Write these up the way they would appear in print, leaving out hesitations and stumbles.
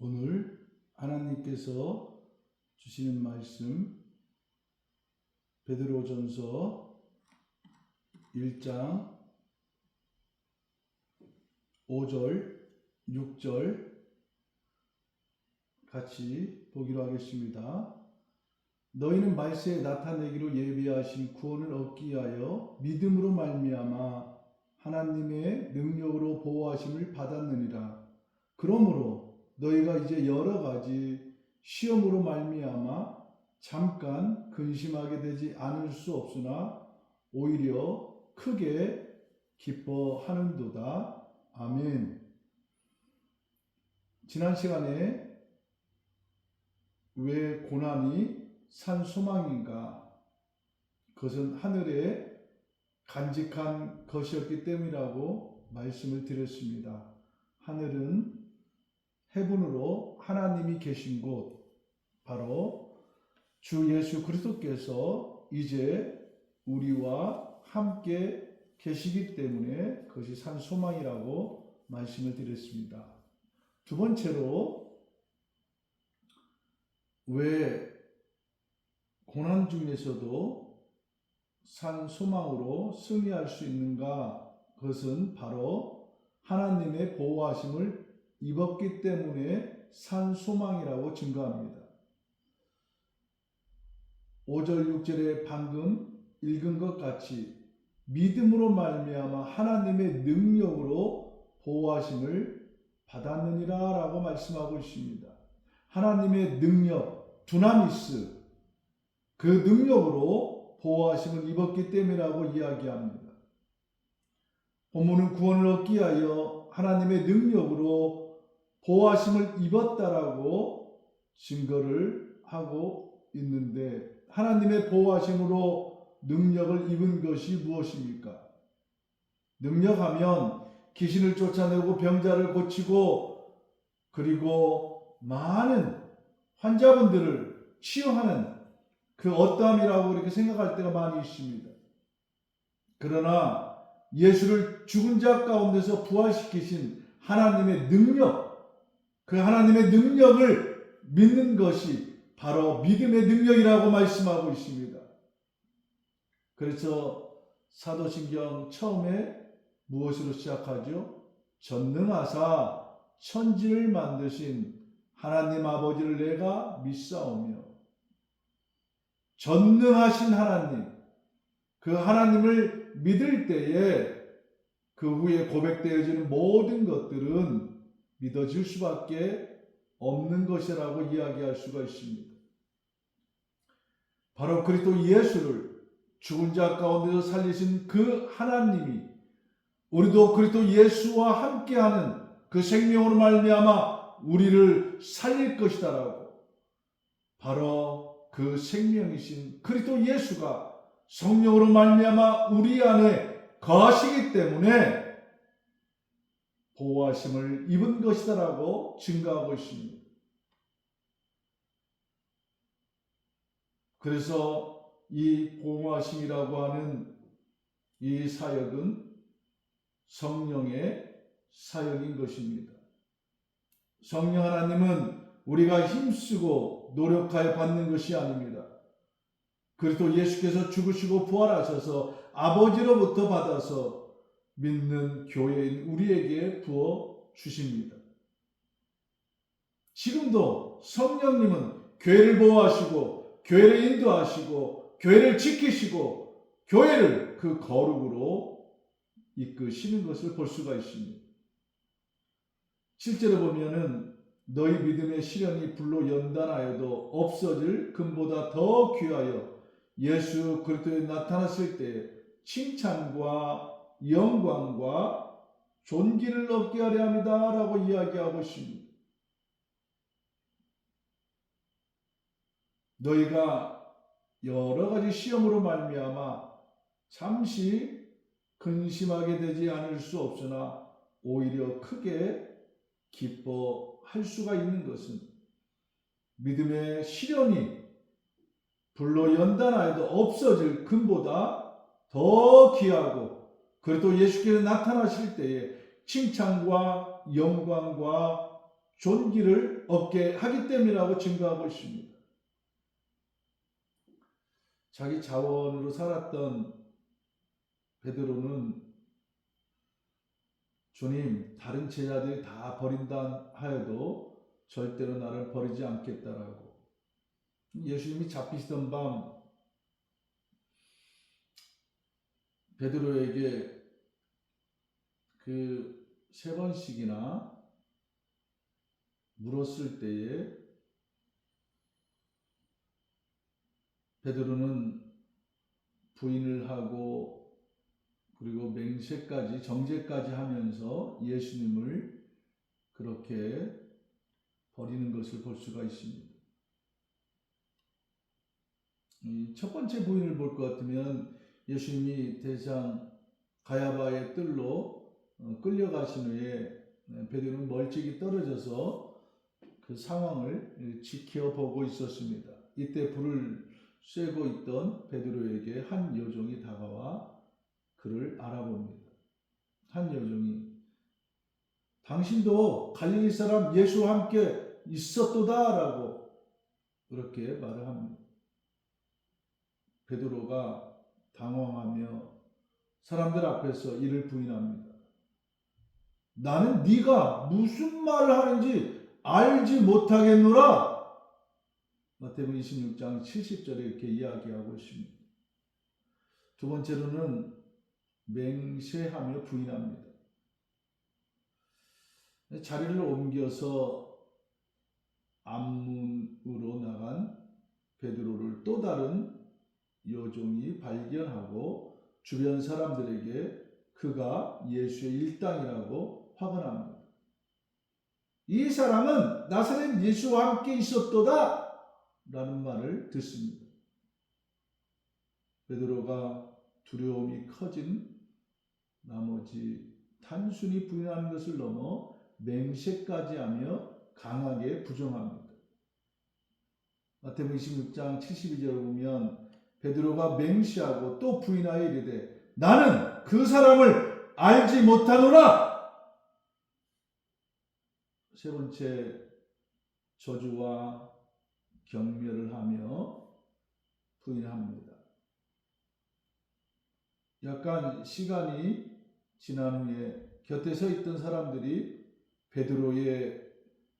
오늘 하나님께서 주시는 말씀 베드로전서 1장 5절 6절 같이 보기로 하겠습니다. 너희는 말세에 나타내기로 예비하신 구원을 얻기 위하여 믿음으로 말미암아 하나님의 능력으로 보호하심을 받았느니라. 그러므로 너희가 이제 여러 가지 시험으로 말미암아 잠깐 근심하게 되지 않을 수 없으나 오히려 크게 기뻐하는도다. 아멘. 지난 시간에 왜 고난이 산 소망인가? 그것은 하늘에 간직한 것이었기 때문이라고 말씀을 드렸습니다. 하늘은 해분으로 하나님이 계신 곳, 바로 주 예수 그리스도께서 이제 우리와 함께 계시기 때문에 그것이 산 소망이라고 말씀을 드렸습니다. 두 번째로 왜 고난 중에서도 산 소망으로 승리할 수 있는가? 그것은 바로 하나님의 보호하심을 입었기 때문에 산 소망이라고 증거합니다. 5절 6절에 방금 읽은 것 같이 믿음으로 말미암아 하나님의 능력으로 보호하심을 받았느니라 라고 말씀하고 있습니다. 하나님의 능력, 두나미스, 그 능력으로 보호하심을 입었기 때문이라고 이야기합니다. 본문은 구원을 얻기 위하여 하나님의 능력으로 보호하심을 입었다라고 증거를 하고 있는데, 하나님의 보호하심으로 능력을 입은 것이 무엇입니까? 능력하면 귀신을 쫓아내고 병자를 고치고 그리고 많은 환자분들을 치유하는 그 어떠함이라고 이렇게 생각할 때가 많이 있습니다. 그러나 예수를 죽은 자 가운데서 부활시키신 하나님의 능력, 그 하나님의 능력을 믿는 것이 바로 믿음의 능력이라고 말씀하고 있습니다. 그래서 사도신경 처음에 무엇으로 시작하죠? 전능하사 천지를 만드신 하나님 아버지를 내가 믿사오며, 전능하신 하나님, 그 하나님을 믿을 때에 그 후에 고백되어지는 모든 것들은 믿어질 수밖에 없는 것이라고 이야기할 수가 있습니다. 바로 그리스도 예수를 죽은 자 가운데서 살리신 그 하나님이 우리도 그리스도 예수와 함께하는 그 생명으로 말미암아 우리를 살릴 것이다라고, 바로 그 생명이신 그리스도 예수가 성령으로 말미암아 우리 안에 거하시기 때문에 보호하심을 입은 것이다라고 증거하고 있습니다. 그래서 이 보호하심이라고 하는 이 사역은 성령의 사역인 것입니다. 성령 하나님은 우리가 힘쓰고 노력하여 받는 것이 아닙니다. 그리스도 예수께서 죽으시고 부활하셔서 아버지로부터 받아서 믿는 교회인 우리에게 부어 주십니다. 지금도 성령님은 교회를 보호하시고 교회를 인도하시고 교회를 지키시고 교회를 그 거룩으로 이끄시는 것을 볼 수가 있습니다. 실제로 보면은 너희 믿음의 시련이 불로 연단하여도 없어질 금보다 더 귀하여 예수 그리스도에 나타났을 때 칭찬과 영광과 존귀를 얻게 하려 합니다 라고 이야기하고 있습니다. 너희가 여러 가지 시험으로 말미암아 잠시 근심하게 되지 않을 수 없으나 오히려 크게 기뻐할 수가 있는 것은 믿음의 시련이 불로 연단하여도 없어질 금보다 더 귀하고 그리고 예수께서 나타나실 때에 칭찬과 영광과 존귀를 얻게 하기 때문이라고 증거하고 있습니다. 자기 자원으로 살았던 베드로는 주님, 다른 제자들이 다 버린다 하여도 절대로 나를 버리지 않겠다라고. 예수님이 잡히시던 밤 베드로에게 그 3번씩이나 물었을 때에 베드로는 부인을 하고 그리고 맹세까지 정죄까지 하면서 예수님을 그렇게 버리는 것을 볼 수가 있습니다. 첫 번째 부인을 볼 것 같으면 예수님이 대장 가야바의 뜰로 끌려가신 후에 베드로는 멀찍이 떨어져서 그 상황을 지켜보고 있었습니다. 이때 불을 쐬고 있던 베드로에게 한 여종이 다가와 그를 알아봅니다. 한 여종이 당신도 갈릴리 사람 예수와 함께 있었도다라고 그렇게 말을 합니다. 베드로가 당황하며 사람들 앞에서 이를 부인합니다. 나는 네가 무슨 말을 하는지 알지 못하겠노라. 마태복음 26장 70절에 이렇게 이야기하고 있습니다. 두 번째로는 맹세하며 부인합니다. 자리를 옮겨서 앞문으로 나간 베드로를 또 다른 여종이 발견하고 주변 사람들에게 그가 예수의 일당이라고 화근합니다. 이 사람은 나사렛 예수와 함께 있었도다 라는 말을 듣습니다. 베드로가 두려움이 커진 나머지 단순히 부인하는 것을 넘어 맹세까지 하며 강하게 부정합니다. 마태복음 26장 72절을 보면 베드로가 맹세하고 또 부인하여 이르되 나는 그 사람을 알지 못하노라. 세 번째 저주와 경멸을 하며 부인합니다. 약간 시간이 지난 후에 곁에 서 있던 사람들이 베드로의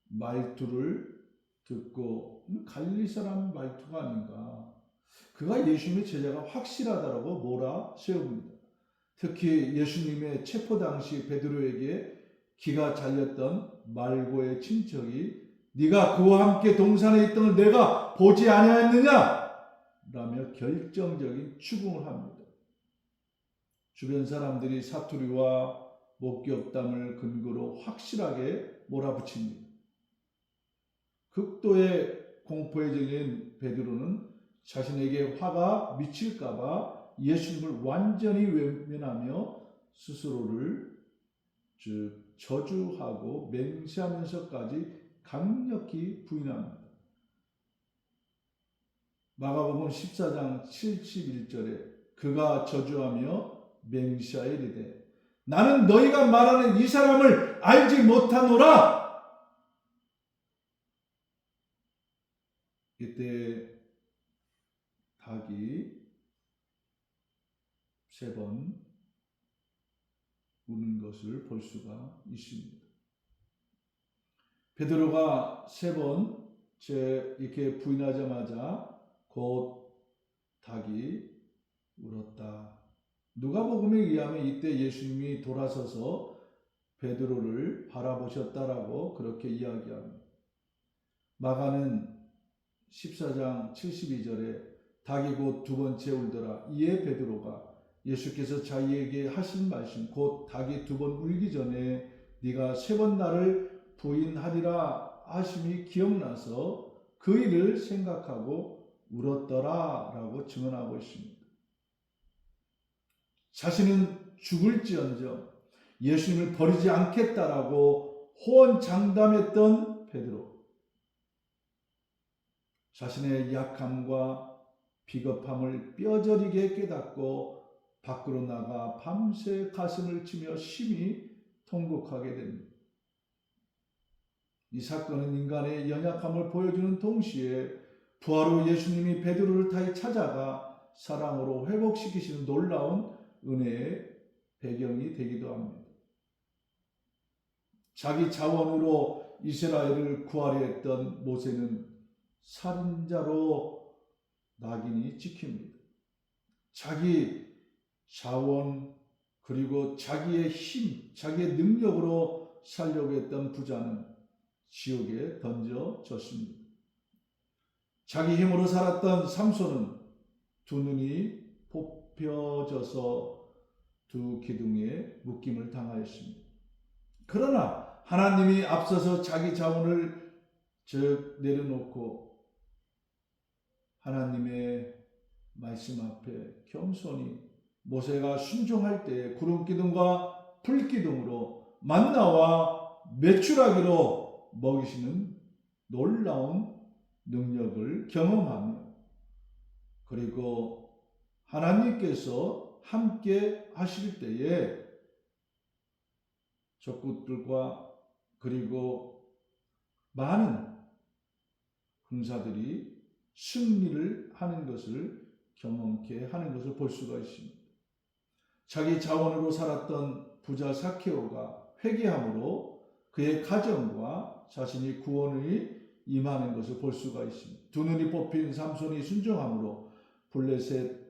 말투를 듣고 갈릴리 사람 말투가 아닌가. 그가 예수님의 제자가 확실하다라고 몰아세웁니다. 특히 예수님의 체포 당시 베드로에게 기가 잘렸던 말고의 친척이 네가 그와 함께 동산에 있던 걸 내가 보지 아니하였느냐? 라며 결정적인 추궁을 합니다. 주변 사람들이 사투리와 목격담을 근거로 확실하게 몰아붙입니다. 극도의 공포에 질린 베드로는 자신에게 화가 미칠까봐 예수님을 완전히 외면하며 스스로를 저주하고 맹세하면서까지 강력히 부인합니다. 마가복음 14장 71절에 그가 저주하며 맹세하여 이르되 나는 너희가 말하는 이 사람을 알지 못하노라. 이때 닭이 3번 우는 것을 볼 수가 있습니다. 베드로가 3번 이렇게 부인하자마자 곧 닭이 울었다. 누가복음에 의하면 이때 예수님이 돌아서서 베드로를 바라보셨다라고 그렇게 이야기합니다. 마가는 14장 72절에 닭이 곧 2번째 울더라. 이에 베드로가 예수께서 자기에게 하신 말씀 곧 닭이 2번 울기 전에 네가 3번 나를 부인하리라 하심이 기억나서 그 일을 생각하고 울었더라 라고 증언하고 있습니다. 자신은 죽을지언정 예수님을 버리지 않겠다라고 호언장담했던 베드로. 자신의 약함과 비겁함을 뼈저리게 깨닫고 밖으로 나가 밤새 가슴을 치며 심히 통곡하게 됩니다. 이 사건은 인간의 연약함을 보여주는 동시에 부활 후 예수님이 베드로를 다시 찾아가 사랑으로 회복시키시는 놀라운 은혜의 배경이 되기도 합니다. 자기 자원으로 이스라엘을 구하려 했던 모세는 살인자로 낙인이 찍힙니다. 자기 자원 그리고 자기의 힘, 자기의 능력으로 살려고 했던 부자는 지옥에 던져졌습니다. 자기 힘으로 살았던 삼손은 두 눈이 뽑혀져서 두 기둥에 묶임을 당하였습니다. 그러나 하나님이 앞서서 자기 자원을 내려놓고 하나님의 말씀 앞에 겸손히 모세가 순종할 때 구름기둥과 불기둥으로 만나와 메추라기로 먹이시는 놀라운 능력을 경험하며 그리고 하나님께서 함께 하실 때에 적군들과 그리고 많은 군사들이 승리를 하는 것을 경험케 하는 것을 볼 수가 있습니다. 자기 자원으로 살았던 부자 삭케오가 회개함으로 그의 가정과 자신이 구원이 임하는 것을 볼 수가 있습니다. 두 눈이 뽑힌 삼손이 순종함으로 블레셋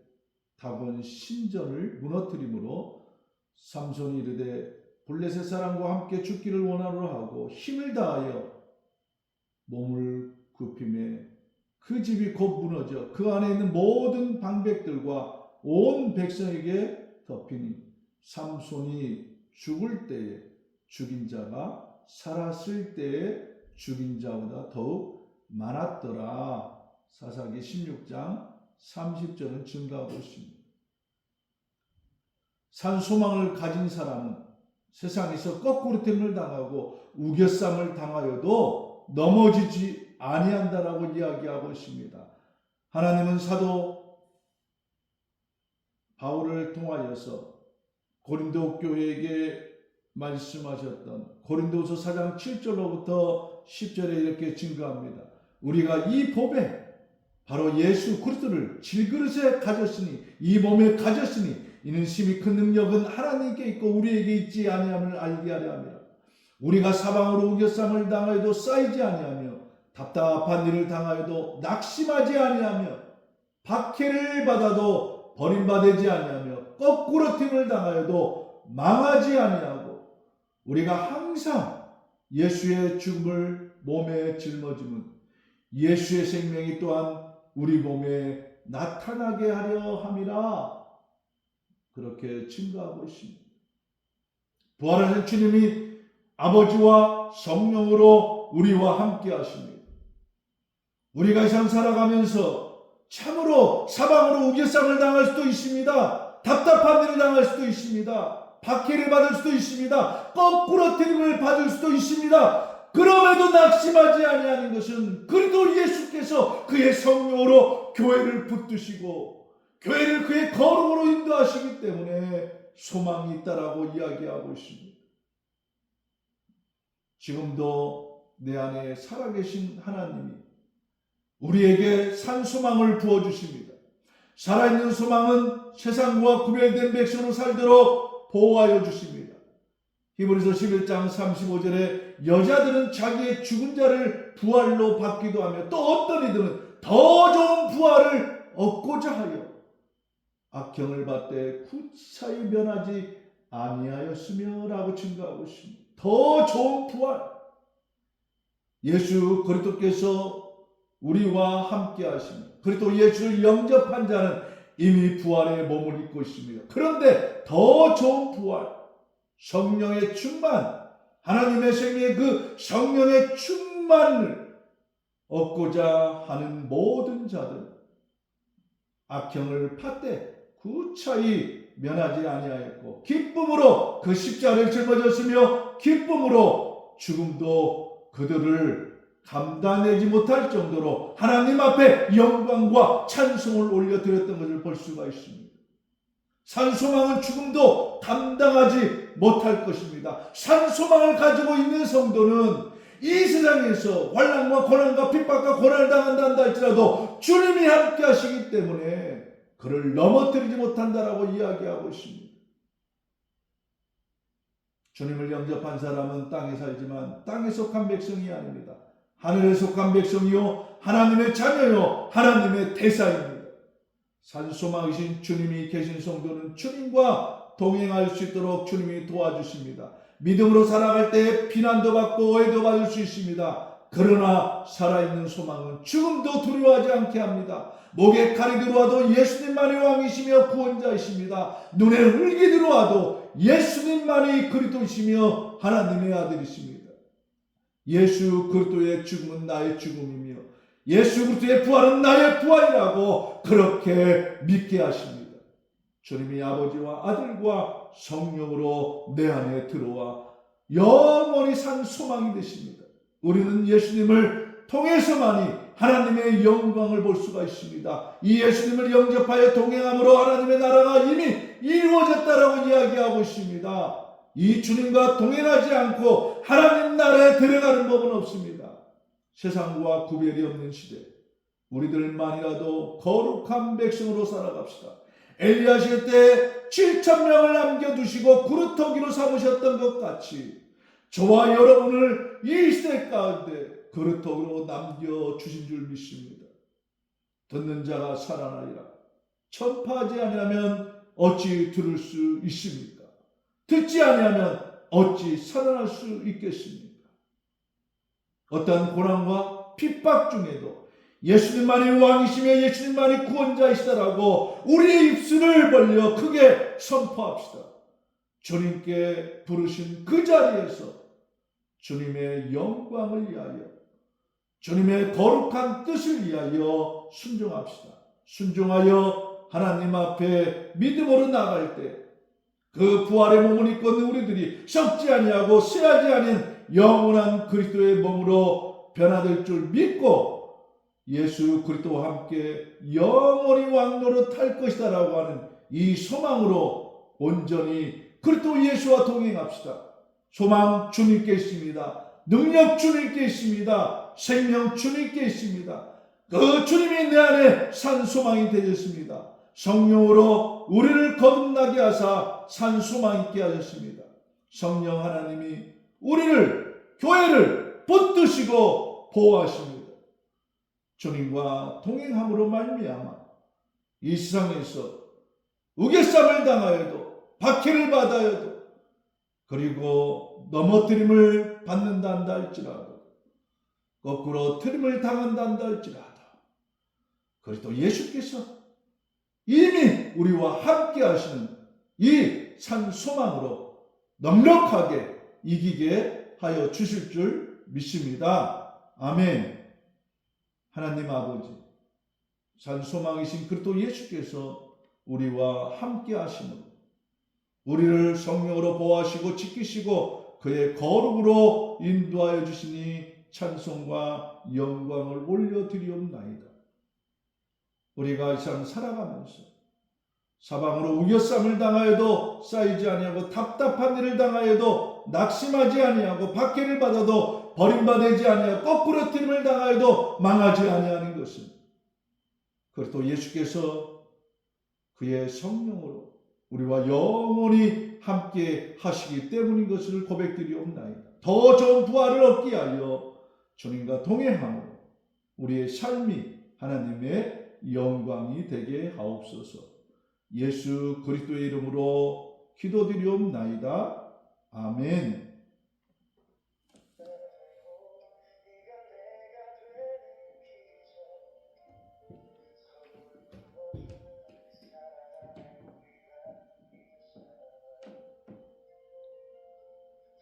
다곤 신전을 무너뜨림으로 삼손이 이르되 블레셋 사람과 함께 죽기를 원하노라 하고 힘을 다하여 몸을 굽힘에 그 집이 곧 무너져 그 안에 있는 모든 방백들과 온 백성에게 덮이니 삼손이 죽을 때에 죽인 자가 살았을 때에 죽인 자보다 더욱 많았더라. 사사기 16장 30절은 증가하고 있습니다. 산소망을 가진 사람은 세상에서 거꾸로됨을 당하고 우겨쌈을 당하여도 넘어지지 아니한다라고 이야기하고 있습니다. 하나님은 사도 바울을 통하여서 고린도 교회에게 말씀하셨던 고린도서 4장 7절로부터 10절에 이렇게 증거합니다. 우리가 이 법에 바로 예수 그리스도를 질그릇에 가졌으니 이 몸에 가졌으니 이는 심히 큰 능력은 하나님께 있고 우리에게 있지 아니함을 알게 하려 함이라. 우리가 사방으로 우겨쌈을 당하여도 쌓이지 아니하며 답답한 일을 당하여도 낙심하지 아니하며 박해를 받아도 버림받지 아니하며 거꾸로짐을 당하여도 망하지 아니하고 우리가 항상 예수의 죽음을 몸에 짊어짐은 예수의 생명이 또한 우리 몸에 나타나게 하려 함이라. 그렇게 증거하고 있습니다. 부활하신 주님이 아버지와 성령으로 우리와 함께 하십니다. 우리가 이 세상 살아가면서 참으로 사방으로 우겨쌈을 당할 수도 있습니다. 답답한 일을 당할 수도 있습니다. 박해를 받을 수도 있습니다. 거꾸로짐을 받을 수도 있습니다. 그럼에도 낙심하지 아니하는 것은 그리스도 예수께서 그의 성령으로 교회를 붙드시고 교회를 그의 거룩으로 인도하시기 때문에 소망이 있다라고 이야기하고 있습니다. 지금도 내 안에 살아계신 하나님이 우리에게 산 소망을 부어주십니다. 살아있는 소망은 세상과 구별된 백성으로 살도록 보호하여 주십니다. 히브리서 11장 35절에 여자들은 자기의 죽은 자를 부활로 받기도 하며 또 어떤 이들은 더 좋은 부활을 얻고자 하여 악경을 받되 구차히 면하지 아니하였으며 라고 증거하고 있습니다. 더 좋은 부활, 예수 그리스도께서 우리와 함께 하십니다. 그리스도 예수를 영접한 자는 이미 부활의 몸을 입고 있습니다. 그런데 더 좋은 부활, 성령의 충만, 하나님의 생명의 그 성령의 충만을 얻고자 하는 모든 자들, 악형을 팥대 구차히 면하지 아니하였고 기쁨으로 그 십자가를 짊어졌으며 기쁨으로 죽음도 그들을 감당하지 못할 정도로 하나님 앞에 영광과 찬송을 올려드렸던 것을 볼 수가 있습니다. 산소망은 죽음도 감당하지 못할 것입니다. 산소망을 가지고 있는 성도는 이 세상에서 환난과 고난과 핍박과 고난을 당한다 할지라도 주님이 함께 하시기 때문에 그를 넘어뜨리지 못한다라고 이야기하고 있습니다. 주님을 영접한 사람은 땅에 살지만 땅에 속한 백성이 아닙니다. 하늘에 속한 백성이요 하나님의 자녀요 하나님의 대사입니다. 산소망이신 주님이 계신 성도는 주님과 동행할 수 있도록 주님이 도와주십니다. 믿음으로 살아갈 때 비난도 받고 오해도 받을 수 있습니다. 그러나 살아있는 소망은 죽음도 두려워하지 않게 합니다. 목에 칼이 들어와도 예수님만이 왕이시며 구원자이십니다. 눈에 흙이 들어와도 예수님만이 그리스도이시며 하나님의 아들이십니다. 예수 그리스도의 죽음은 나의 죽음이며 예수 그리스도의 부활은 나의 부활이라고 그렇게 믿게 하십니다. 주님이 아버지와 아들과 성령으로 내 안에 들어와 영원히 산 소망이 되십니다. 우리는 예수님을 통해서만이 하나님의 영광을 볼 수가 있습니다. 이 예수님을 영접하여 동행함으로 하나님의 나라가 이미 이루어졌다라고 이야기하고 있습니다. 이 주님과 동행하지 않고 하나님 나라에 들어가는 법은 없습니다. 세상과 구별이 없는 시대, 우리들만이라도 거룩한 백성으로 살아갑시다. 엘리야 시대 때 7,000명을 남겨두시고 그루터기로 삼으셨던 것 같이 저와 여러분을 이 시대 가운데 그루터기로 남겨주신 줄 믿습니다. 듣는 자가 살아나리라. 전파하지 아니하면 어찌 들을 수 있습니까? 듣지 아니하면 어찌 살아날 수 있겠습니까? 어떤 고난과 핍박 중에도 예수님만이 왕이시며 예수님만이 구원자이시다라고 우리의 입술을 벌려 크게 선포합시다. 주님께 부르신 그 자리에서 주님의 영광을 위하여 주님의 거룩한 뜻을 위하여 순종합시다. 순종하여 하나님 앞에 믿음으로 나갈 때 그 부활의 몸을 입고 있는 우리들이 썩지 아니하고 쇠하지 않은 영원한 그리스도의 몸으로 변화될 줄 믿고 예수 그리스도와 함께 영원히 왕노릇 할 것이다라고 하는 이 소망으로 온전히 그리스도 예수와 동행합시다. 소망 주님께 있습니다. 능력 주님께 있습니다. 생명 주님께 있습니다. 그 주님이 내 안에 산 소망이 되셨습니다. 성령으로 우리를 거듭나게 하사 산 소망 있게 하셨습니다. 성령 하나님이 우리를 교회를 붙드시고 보호하십니다. 주님과 동행함으로 말미암아 이 세상에서 우겨쌈을 당하여도 박해를 받아여도 그리고 넘어뜨림을 받는다 한다 할지라도 거꾸로 트림을 당한다 한다 할지라도 그리스도 예수께서 이미 우리와 함께 하시는 이 산 소망으로 넉넉하게 이기게 하여 주실 줄 믿습니다. 아멘. 하나님 아버지, 산 소망이신 그리스도 예수께서 우리와 함께 하심으로 우리를 성령으로 보호하시고 지키시고 그의 거룩으로 인도하여 주시니 찬송과 영광을 올려드리옵나이다. 우리가 이 세상 살아가면서 사방으로 우겨쌈을 당하여도 쌓이지 아니하고 답답한 일을 당하여도 낙심하지 아니하고 박해를 받아도 버림받지 아니하고 거꾸로 트림을 당하여도 망하지 아니하는 것은 그리스도 예수께서 그의 성령으로 우리와 영원히 함께 하시기 때문인 것을 고백드리옵나이다. 더 좋은 부활을 얻게 하여 주님과 동행함으로 우리의 삶이 하나님의 영광이 되게 하옵소서. 예수 그리스도의 이름으로 기도드리옵나이다. 아멘.